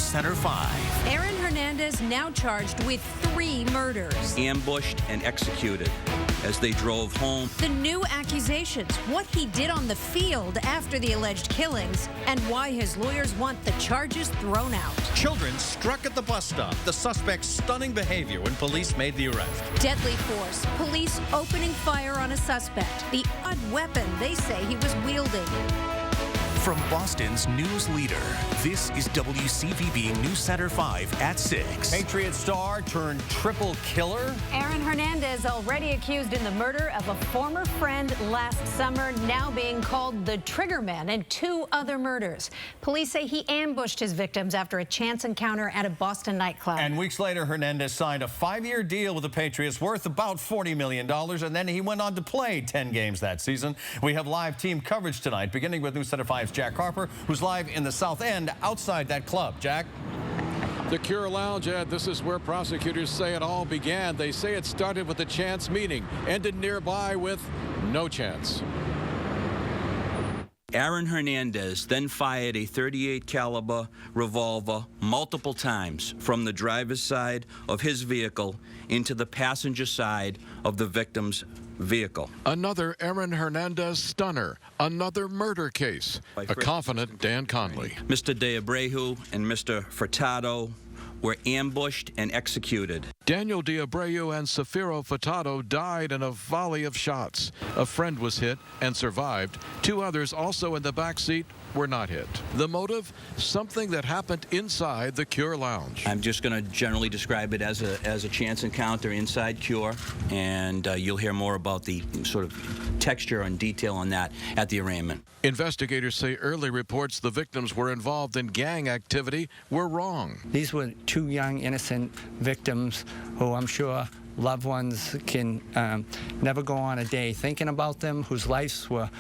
NewsCenter 5. Aaron Hernandez now charged with 3 murders. Ambushed and executed as they drove home. The new accusations, what he did on the field after the alleged killings, and why his lawyers want the charges thrown out. Children struck at the bus stop. The suspect's stunning behavior when police made the arrest. Deadly force. Police opening fire on a suspect. The odd weapon they say he was wielding. From Boston's news leader, this is WCVB NewsCenter 5 at 6. Patriot star turned triple killer. Aaron Hernandez, already accused in the murder of a former friend last summer, now being called the triggerman in 2 other murders. Police say he ambushed his victims after a chance encounter at a Boston nightclub. And weeks later, Hernandez signed a 5-year deal with the Patriots worth about $40 million, and then he went on to play 10 games that season. We have live team coverage tonight, beginning with NewsCenter 5's Jack Harper, who's live in the South End outside that club. Jack? The Cure Lounge, Ed, this is where prosecutors say it all began. They say it started with a chance meeting, ended nearby with no chance. Aaron Hernandez then fired a .38 caliber revolver multiple times from the driver's side of his vehicle into the passenger side of the victim's vehicle. Another Aaron Hernandez stunner, another murder case. A confident Dan Conley. Mr. De Abreu and Mr. Furtado were ambushed and executed. Daniel De Abreu and Safiro Furtado died in a volley of shots. A friend was hit and survived. 2 others, also in the back seat, were not hit. The motive? Something that happened inside the Cure Lounge. I'm just going to generally describe it as a chance encounter inside Cure, and you'll hear more about the sort of texture and detail on that at the arraignment. Investigators say early reports the victims were involved in gang activity were wrong. These were 2 young, innocent victims who I'm sure loved ones can never go on a day thinking about them, whose lives were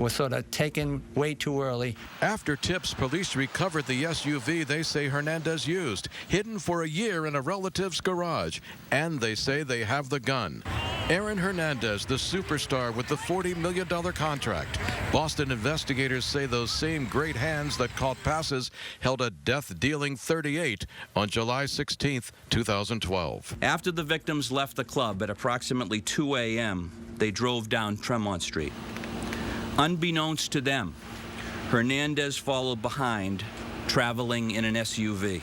sort of taken way too early. After tips, police recovered the SUV they say Hernandez used, hidden for a year in a relative's garage, and they say they have the gun. Aaron Hernandez, the superstar with the $40 million contract. Boston investigators say those same great hands that caught passes held a death-dealing .38 on July 16, 2012. After the victims left the club at approximately 2 a.m., they drove down Tremont Street. Unbeknownst to them, Hernandez followed behind, traveling in an SUV.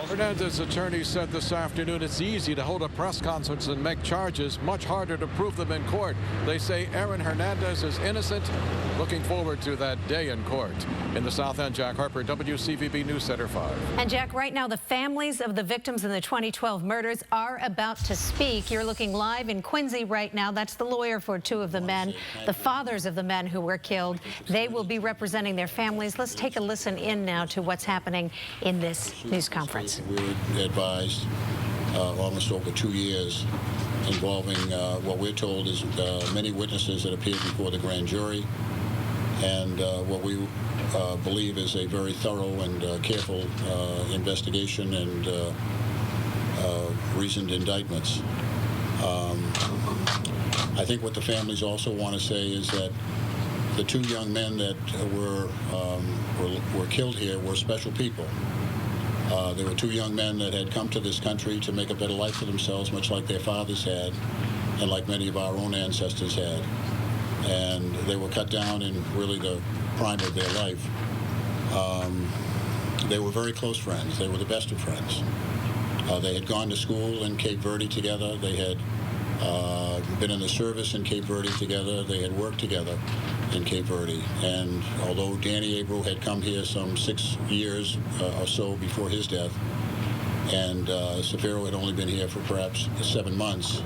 Hernandez's attorney said this afternoon it's easy to hold a press conference and make charges, much harder to prove them in court. They say Aaron Hernandez is innocent. Looking forward to that day in court. In the South End, Jack Harper, WCVB NewsCenter 5. And Jack, right now the families of the victims in the 2012 murders are about to speak. You're looking live in Quincy right now. That's the lawyer for 2 of the men, the fathers of the men who were killed. They will be representing their families. Let's take a listen in now to what's happening in this news conference. We were advised almost over 2 years involving what we're told is many witnesses that appeared before the grand jury, and what we believe is a very thorough and careful investigation and reasoned indictments. I think what the families also want to say is that the 2 young men that were killed here were special people. There were 2 young men that had come to this country to make a better life for themselves, much like their fathers had, and like many of our own ancestors had. And they were cut down in really the prime of their life. They were very close friends. They were the best of friends. They had gone to school in Cape Verde together. They had been in the service in Cape Verde together. They had worked together in Cape Verde. And although Danny Abreu had come here some 6 years or so before his death, and Safiro had only been here for perhaps 7 months,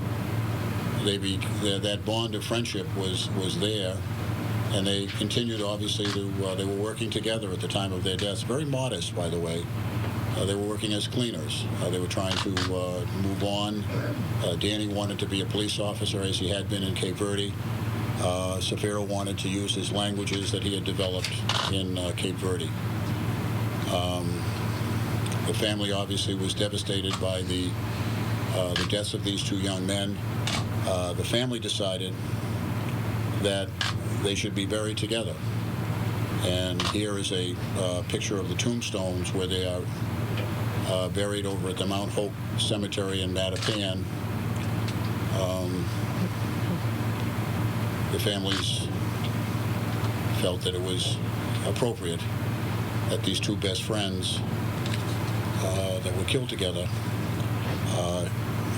that bond of friendship was there, and they continued, obviously, they were working together at the time of their deaths. Very modest, by the way. They were working as cleaners. They were trying to move on. Danny wanted to be a police officer, as he had been in Cape Verde. Safiro wanted to use his languages that he had developed in Cape Verde. The family obviously was devastated by the deaths of these 2 young men. The family decided that they should be buried together. And here is a picture of the tombstones where they are buried over at the Mount Hope Cemetery in Mattapan. The families felt that it was appropriate that these two best friends that were killed together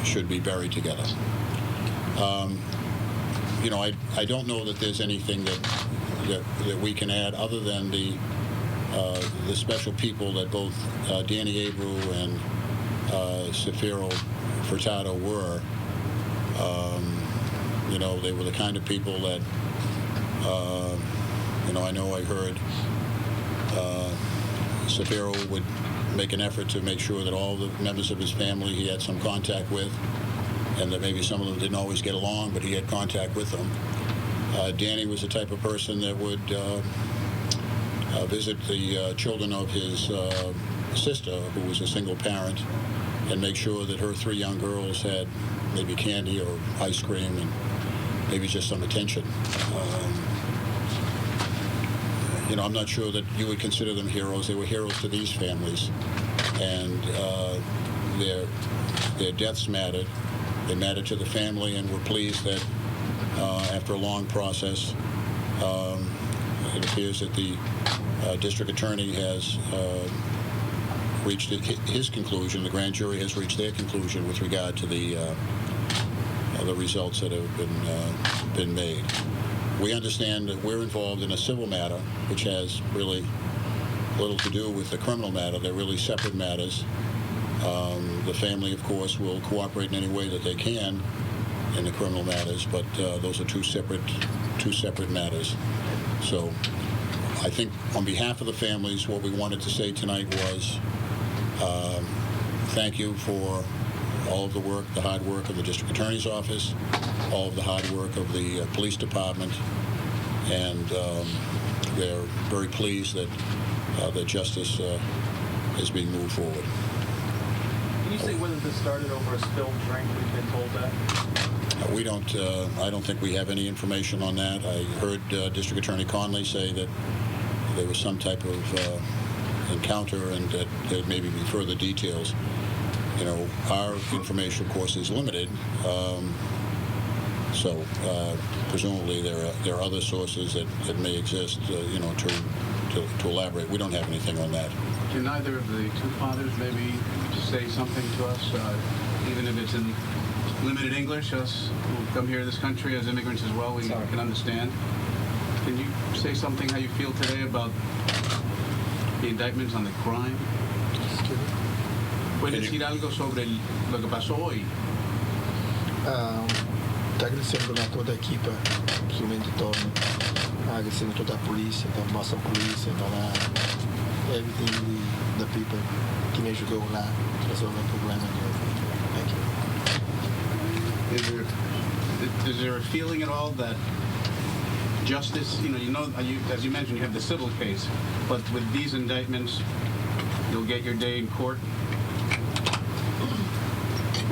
should be buried together. You know, I don't know that there's anything that we can add other than the special people that both Danny Abreu and Safiro Furtado were. You know, they were the kind of people that, you know, I heard Safiro would make an effort to make sure that all the members of his family he had some contact with, and that maybe some of them didn't always get along, but he had contact with them. Danny was the type of person that would visit the children of his sister, who was a single parent, and make sure that her 3 young girls had maybe candy or ice cream and maybe just some attention. You know, I'm not sure that you would consider them heroes. They were heroes to these families, and their deaths mattered. They mattered to the family, and we're pleased that after a long process, it appears that the district attorney has reached his conclusion. The grand jury has reached their conclusion with regard to the results that have been made. We understand that we're involved in a civil matter, which has really little to do with the criminal matter. They're really separate matters. The family, of course, will cooperate in any way that they can in the criminal matters, but those are two separate matters. So I think on behalf of the families, what we wanted to say tonight was thank you for all of the work, the hard work of the district attorney's office, all of the hard work of the police department, and they're very pleased that that justice is being moved forward. Can you say whether this started over a spilled drink? We've been told that. We don't. I don't think we have any information on that. I heard District Attorney Conley say that there was some type of encounter, and that there maybe be further details. You know, our information, of course, is limited. So presumably there are other sources that may exist. You know, to elaborate. We don't have anything on that. Can either of the two fathers maybe say something to us, even if it's in limited English? Us who come here to this country as immigrants as well, we can understand. Can you say something how you feel today about the indictments on the crime? ¿Puedes decir algo sobre lo que pasó hoy? Agradecendo a toda a equipe que vem de torno, agradecendo toda a polícia, a nossa polícia, para everything, the people que me ajudou lá a resolver o problema. Thank you. Is there a feeling at all that justice, as you mentioned, you have the civil case, but with these indictments, you'll get your day in court?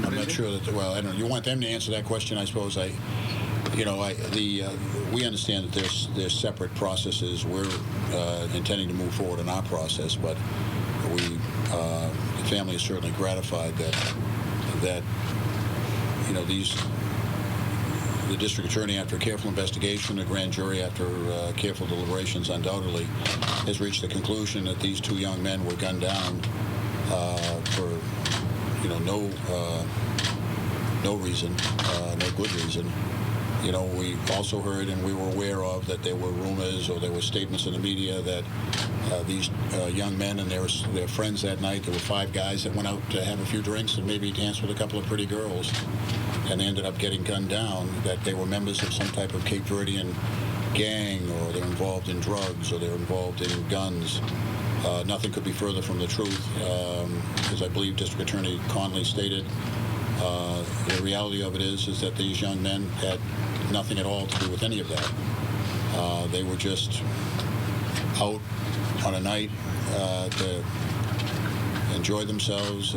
I'm not sure that. Well, I don't know. You want them to answer that question, I suppose. We understand that there's separate processes. We're intending to move forward in our process, but the family is certainly gratified that the district attorney, after a careful investigation, a grand jury, after careful deliberations, undoubtedly has reached the conclusion that these two young men were gunned down for no reason, no good reason. You know, we also heard and we were aware of that there were rumors or there were statements in the media that these young men and their friends that night, there were 5 guys that went out to have a few drinks and maybe dance with a couple of pretty girls, and they ended up getting gunned down, that they were members of some type of Cape Verdean gang, or they're involved in drugs, or they're involved in guns. Nothing could be further from the truth. As I believe District Attorney Conley stated, the reality of it is that these young men had nothing at all to do with any of that. They were just out on a night to enjoy themselves,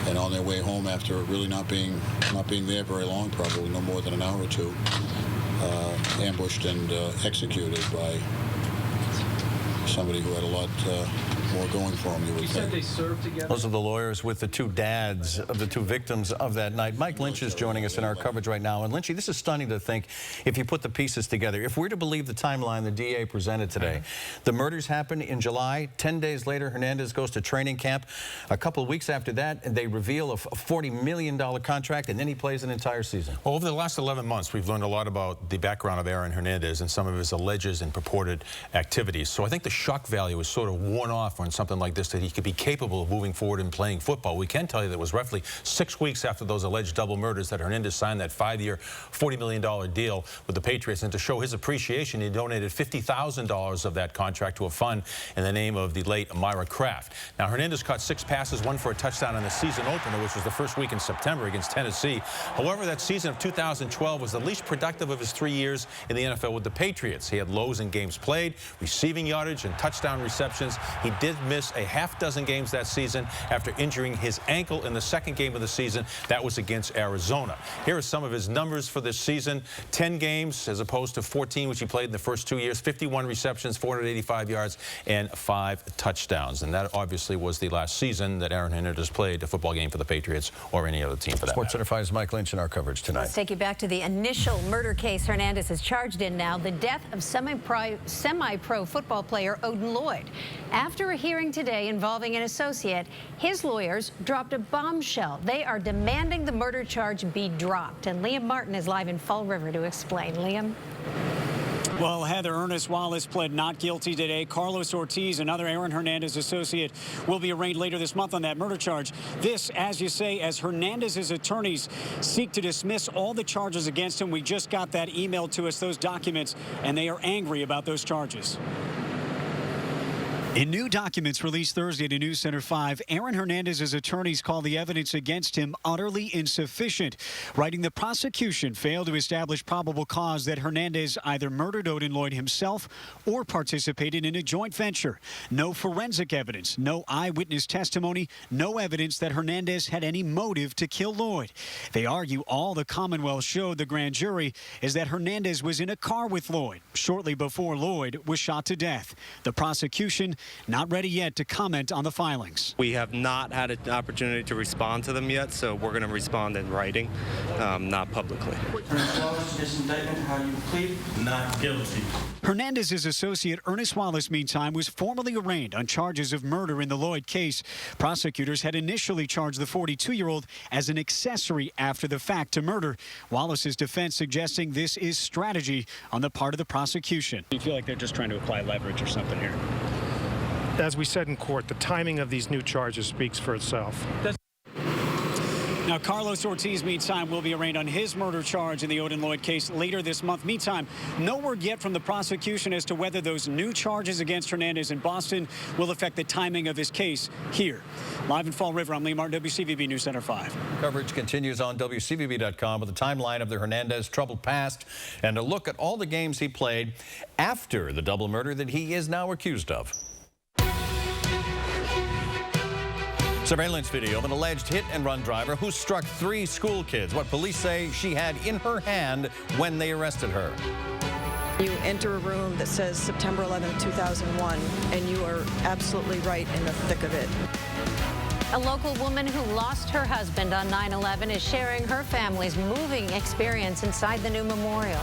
and on their way home after really not being there very long, probably no more than an hour or two, ambushed and executed by somebody who had a more going for him, you would You think. said they served together. Those are the lawyers with the two dads of the two victims of that night. Mike Lynch is joining us in our coverage right now. And Lynchy, this is stunning to think if you put the pieces together. If we're to believe the timeline the DA presented today, the murders happened in July. 10 days later, Hernandez goes to training camp. A couple of weeks after that, they reveal a $40 million contract, and then he plays an entire season. Well, over the last 11 months, we've learned a lot about the background of Aaron Hernandez and some of his alleged and purported activities. So I think the shock value is sort of worn off on something like this, that he could be capable of moving forward and playing football. We can tell you that it was roughly 6 weeks after those alleged double murders that Hernandez signed that 5-year, $40 million deal with the Patriots. And to show his appreciation, he donated $50,000 of that contract to a fund in the name of the late Myra Kraft. Now, Hernandez caught 6 passes, 1 for a touchdown in the season opener, which was the first week in September against Tennessee. However, that season of 2012 was the least productive of his 3 years in the NFL with the Patriots. He had lows in games played, receiving yardage, and touchdown receptions. He did miss a half-dozen games that season after injuring his ankle in the second game of the season. That was against Arizona. Here are some of his numbers for this season. 10 games as opposed to 14, which he played in the first 2 years. 51 receptions, 485 yards, and 5 touchdowns. And that obviously was the last season that Aaron Hernandez played a football game for the Patriots or any other team for that Sports matter. Center 5's Mike Lynch in our coverage tonight. Let's take you back to the initial murder case Hernandez is charged in now, the death of semi-pro football player Odin Lloyd. After a hearing today involving an associate, his lawyers dropped a bombshell. They are demanding the murder charge be dropped. And Liam Martin is live in Fall River to explain. Liam? Well, Heather, Ernest Wallace pled not guilty today. Carlos Ortiz, another Aaron Hernandez associate, will be arraigned later this month on that murder charge. This, as you say, as Hernandez's attorneys seek to dismiss all the charges against him. We just got that emailed to us, those documents, and they are angry about those charges. In new documents released Thursday to NewsCenter 5, Aaron Hernandez's attorneys call the evidence against him utterly insufficient, writing the prosecution failed to establish probable cause that Hernandez either murdered Odin Lloyd himself or participated in a joint venture. No forensic evidence, no eyewitness testimony, no evidence that Hernandez had any motive to kill Lloyd. They argue all the Commonwealth showed the grand jury is that Hernandez was in a car with Lloyd shortly before Lloyd was shot to death. The prosecution not ready yet to comment on the filings. We have not had an opportunity to respond to them yet, so we're going to respond in writing, not publicly. Not guilty. Hernandez's associate Ernest Wallace, meantime, was formally arraigned on charges of murder in the Lloyd case. Prosecutors had initially charged the 42-year-old as an accessory after the fact to murder. Wallace's defense suggesting this is strategy on the part of the prosecution. Do you feel like they're just trying to apply leverage or something here? As we said in court, the timing of these new charges speaks for itself. Now, Carlos Ortiz, meantime, will be arraigned on his murder charge in the Odin Lloyd case later this month. Meantime, no word yet from the prosecution as to whether those new charges against Hernandez in Boston will affect the timing of his case here. Live in Fall River, I'm Lee Martin, WCVB News Center 5. Coverage continues on WCVB.com with a timeline of the Hernandez troubled past and a look at all the games he played after the double murder that he is now accused of. Surveillance video of an alleged hit-and-run driver who struck 3 school kids, what police say she had in her hand when they arrested her. You enter a room that says September 11, 2001, and you are absolutely right in the thick of it. A local woman who lost her husband on 9/11 is sharing her family's moving experience inside the new memorial.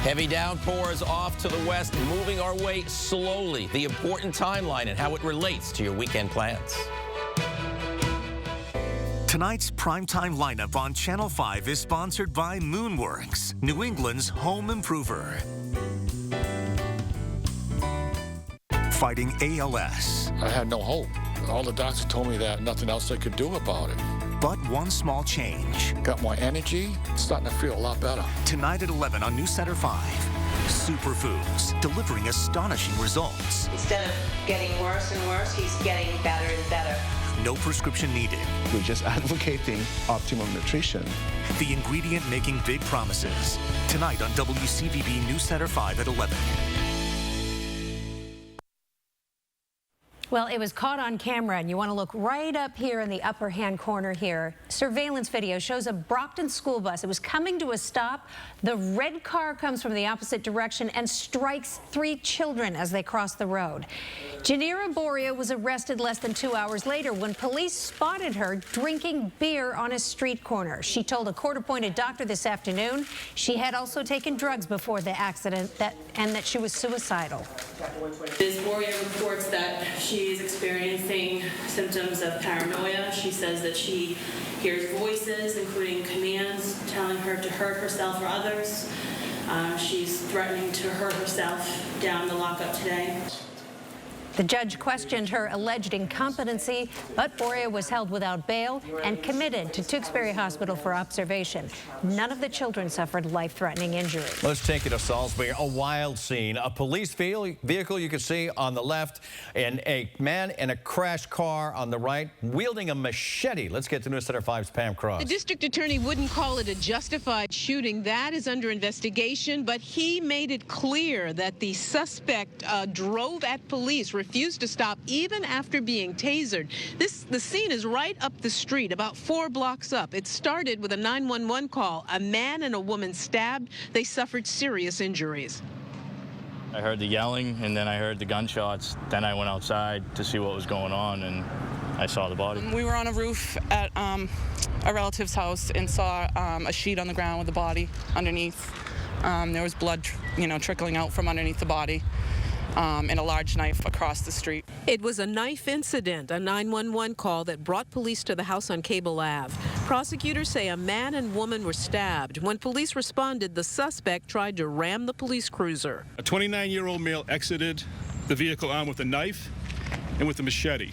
Heavy downpours off to the west, moving our way slowly. The important timeline and how it relates to your weekend plans. Tonight's primetime lineup on Channel 5 is sponsored by Moonworks, New England's home improver. Fighting ALS. I had no hope. All the doctors told me that nothing else they could do about it. But one small change. Got more energy, starting to feel a lot better. Tonight at 11 on NewsCenter 5. Superfoods, delivering astonishing results. Instead of getting worse and worse, he's getting better and better. No prescription needed. We're just advocating optimum nutrition. The ingredient making big promises. Tonight on WCVB NewsCenter 5 at 11. Well, it was caught on camera, and you want to look right up here in the upper hand corner here. Surveillance video shows a Brockton school bus. It was coming to a stop. The red car comes from the opposite direction and strikes 3 children as they cross the road. Janira Boria was arrested less than 2 hours later when police spotted her drinking beer on a street corner. She told a court-appointed doctor this afternoon she had also taken drugs before the accident and that she was suicidal. Ms. Boria reports that she is experiencing symptoms of paranoia. She says that she hears voices, including commands, telling her to hurt herself or others. She's threatening to hurt herself down the lockup today. The judge questioned her alleged incompetency, but Boria was held without bail and committed to Tewksbury Hospital for observation. None of the children suffered life-threatening injury. Let's take you to Salisbury. A wild scene. A police vehicle you can see on the left, and a man in a crashed car on the right wielding a machete. Let's get to NewsCenter 5's Pam Cross. The district attorney wouldn't call it a justified shooting. That is under investigation, but he made it clear that the suspect drove at police, refused to stop even after being tasered. The scene is right up the street, about 4 blocks up. It started with a 911 call. A man and a woman stabbed. They suffered serious injuries. I heard the yelling, and then I heard the gunshots. Then I went outside to see what was going on, and I saw the body. We were on a roof at a relative's house and saw a sheet on the ground with the body underneath. There was blood, trickling out from underneath the body. And a large knife across the street. It was a knife incident, a 911 call that brought police to the house on Cable Ave. Prosecutors say a man and woman were stabbed. When police responded, the suspect tried to ram the police cruiser. A 29-year-old male exited the vehicle armed with a knife and with a machete.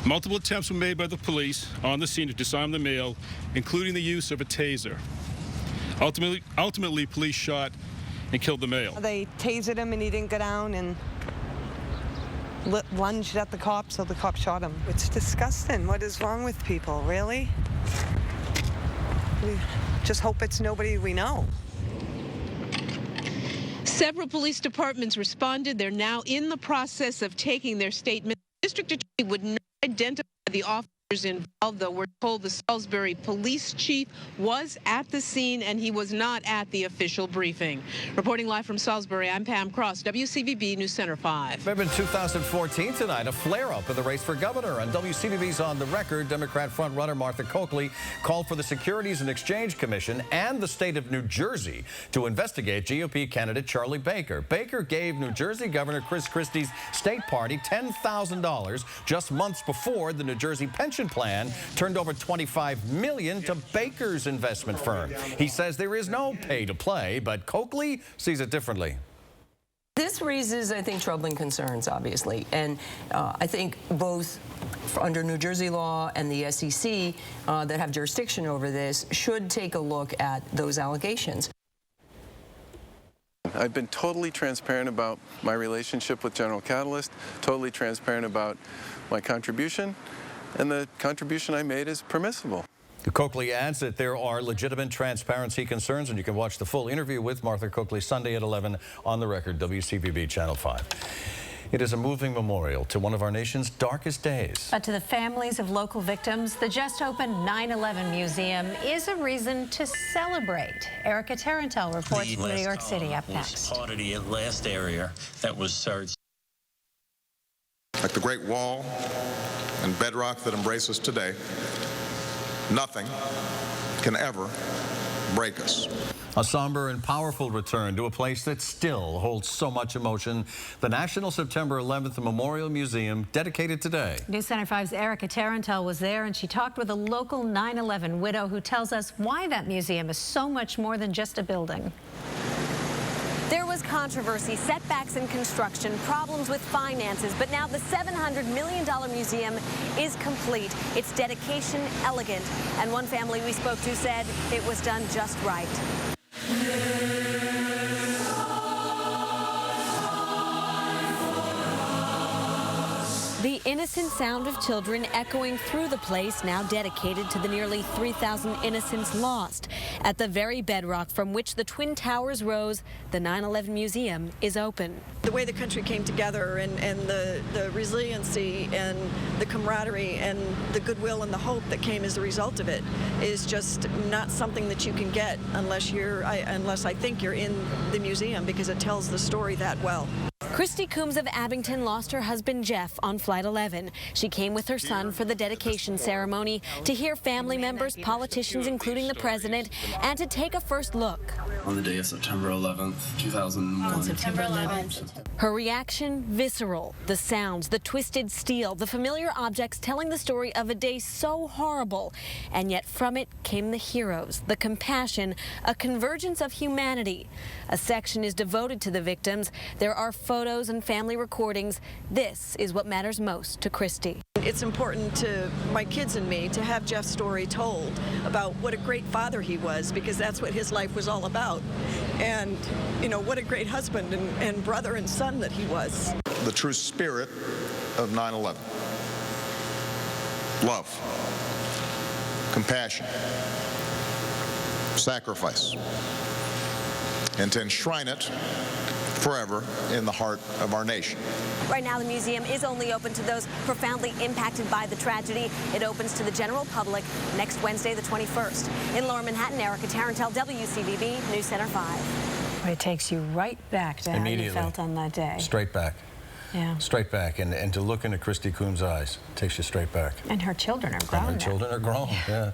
Multiple attempts were made by the police on the scene to disarm the male, including the use of a taser. Ultimately, police shot and killed the male. They tasered him and he didn't go down and lunged at the cops, so the cops shot him. It's disgusting. What is wrong with people, really? We just hope it's nobody we know. Several police departments responded. They're now in the process of taking their statement. The district attorney would not identify the officers involved, though we're told the Salisbury police chief was at the scene and he was not at the official briefing. Reporting live from Salisbury, I'm Pam Cross, WCVB News Center 5. Remember in 2014 tonight, a flare-up in the race for governor. On WCVB's On the Record, Democrat frontrunner Martha Coakley called for the Securities and Exchange Commission and the state of New Jersey to investigate GOP candidate Charlie Baker. Baker gave New Jersey Governor Chris Christie's state party $10,000 just months before the New Jersey pension plan turned over $25 million to Baker's investment firm. He says there is no pay to play, but Coakley sees it differently. This raises, I think, troubling concerns, obviously, and I think both under New Jersey law and the SEC that have jurisdiction over this should take a look at those allegations. I've been totally transparent about my relationship with General Catalyst, totally transparent about my contribution, and the contribution I made is permissible. Coakley adds that there are legitimate transparency concerns, and you can watch the full interview with Martha Coakley Sunday at 11 on the Record, WCVB Channel 5. It is a moving memorial to one of our nation's darkest days. But to the families of local victims, the just opened 9/11 Museum is a reason to celebrate. Erica Tarantel reports from New York City up next. Part of the last area that was searched. Like the Great Wall and bedrock that embrace us today, nothing can ever break us. A somber and powerful return to a place that still holds so much emotion. The National September 11th Memorial Museum, dedicated today. News Center 5's Erica Tarantel was there, and she talked with a local 9/11 widow who tells us why that museum is so much more than just a building. There was controversy, setbacks in construction, problems with finances, but now the $700 million museum is complete. Its dedication elegant, and one family we spoke to said it was done just right. The innocent sound of children echoing through the place now dedicated to the nearly 3,000 innocents lost. At the very bedrock from which the Twin Towers rose, the 9/11 Museum is open. The way the country came together and the resiliency and the camaraderie and the goodwill and the hope that came as a result of it is just not something that you can get unless I think you're in the museum, because it tells the story that well. Christy Coombs of Abington lost her husband Jeff on Flight 11. She came with her son for the dedication ceremony to hear family members, politicians, including the president, and to take a first look. On the day of September 11th, 2001. On September 11th. Her reaction, visceral. The sounds, the twisted steel, the familiar objects telling the story of a day so horrible. And yet from it came the heroes, the compassion, a convergence of humanity. A section is devoted to the victims. There are photos and family recordings. This is what matters most to Christy. It's important to my kids and me to have Jeff's story told about what a great father he was, because that's what his life was all about. And, you know, what a great husband and brother and son that he was. The true spirit of 9/11. Love, compassion, sacrifice, and to enshrine it forever in the heart of our nation. Right now, the museum is only open to those profoundly impacted by the tragedy. It opens to the general public next Wednesday, the 21st. In Lower Manhattan, Erica Tarantel, WCVB News Center 5. It takes you right back to how you felt on that day. Straight back. Yeah. Straight back. And to look into Christy Coombs' eyes takes you straight back. And her children are grown. And her children are grown, yeah.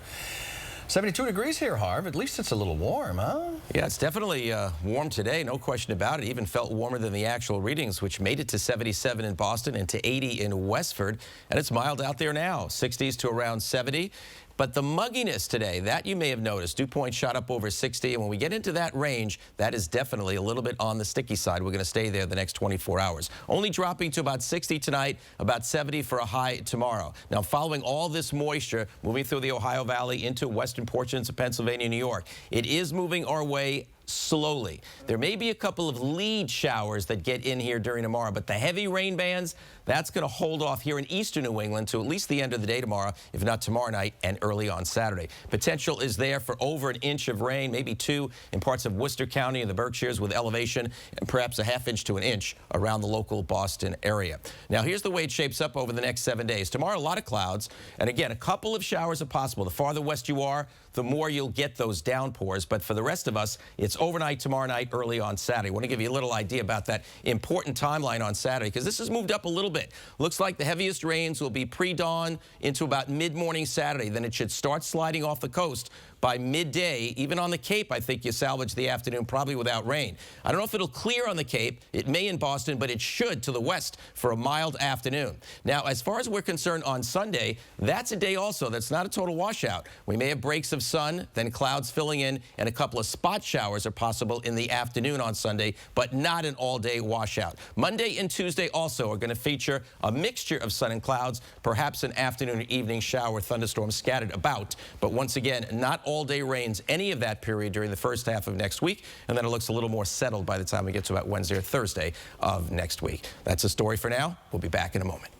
72 degrees here, Harv. At least it's a little warm, huh? Yeah, it's definitely warm today, no question about it. Even felt warmer than the actual readings, which made it to 77 in Boston and to 80 in Westford. And it's mild out there now, 60s to around 70. But the mugginess today, that you may have noticed, dew point shot up over 60. And when we get into that range, that is definitely a little bit on the sticky side. We're going to stay there the next 24 hours. Only dropping to about 60 tonight, about 70 for a high tomorrow. Now, following all this moisture, moving through the Ohio Valley into western portions of Pennsylvania, New York, it is moving our way slowly. There may be a couple of lead showers that get in here during tomorrow, but the heavy rain bands, that's going to hold off here in eastern New England to at least the end of the day tomorrow, if not tomorrow night and early on Saturday. Potential is there for over an inch of rain, maybe 2 in parts of Worcester County and the Berkshires with elevation, and perhaps a ½ inch to an inch around the local Boston area. Now, here's the way it shapes up over the next 7 days. Tomorrow, a lot of clouds, and again, a couple of showers are possible. The farther west you are, the more you'll get those downpours. But for the rest of us, it's overnight tomorrow night, early on Saturday. I want to give you a little idea about that important timeline on Saturday, because this has moved up a little bit. Looks like the heaviest rains will be pre-dawn into about mid-morning Saturday. Then it should start sliding off the coast by midday. Even on the Cape, I think you salvage the afternoon probably without rain. I don't know if it'll clear on the Cape. It may in Boston, but it should to the west for a mild afternoon. Now, as far as we're concerned on Sunday, that's a day also that's not a total washout. We may have breaks of sun, then clouds filling in, and a couple of spot showers are possible in the afternoon on Sunday, but not an all-day washout. Monday and Tuesday also are going to feature a mixture of sun and clouds, perhaps an afternoon or evening shower, thunderstorms scattered about. But once again, not all-day rains any of that period during the first half of next week, and then it looks a little more settled by the time we get to about Wednesday or Thursday of next week. That's the story for now. We'll be back in a moment.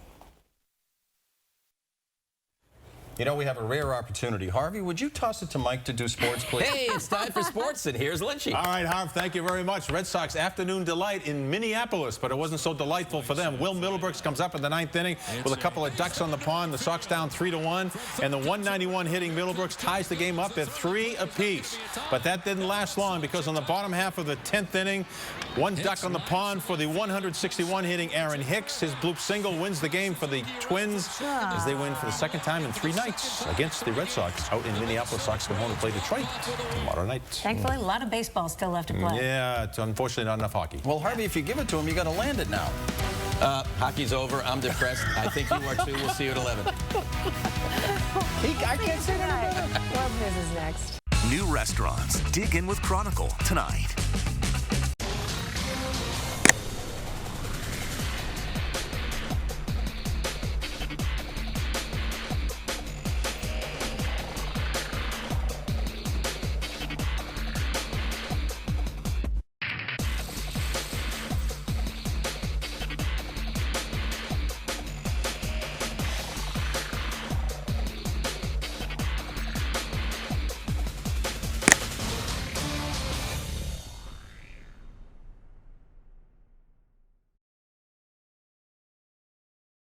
You know, we have a rare opportunity. Harvey, would you toss it to Mike to do sports, please? Hey, it's time for sports, and here's Lynchy. All right, Harv, thank you very much. Red Sox afternoon delight in Minneapolis, but it wasn't so delightful for them. Will Middlebrooks comes up in the 9th inning with a couple of ducks on the pond. The Sox down 3-1, and the 191 hitting Middlebrooks ties the game up at 3 apiece. But that didn't last long, because on the bottom half of the 10th inning, one duck on the pond for the 161 hitting Aaron Hicks. His bloop single wins the game for the Twins as they win for the second time in 3 nights against the Red Sox out in Minneapolis. Sox come home to play Detroit tomorrow night. Thankfully, a lot of baseball still left to play. Yeah, it's unfortunately not enough hockey. Well, Harvey, if you give it to him, you got to land it now. Hockey's over. I'm depressed. I think you are too. We'll see you at 11. I can't say that. World News is next. New restaurants. Dig in with Chronicle tonight.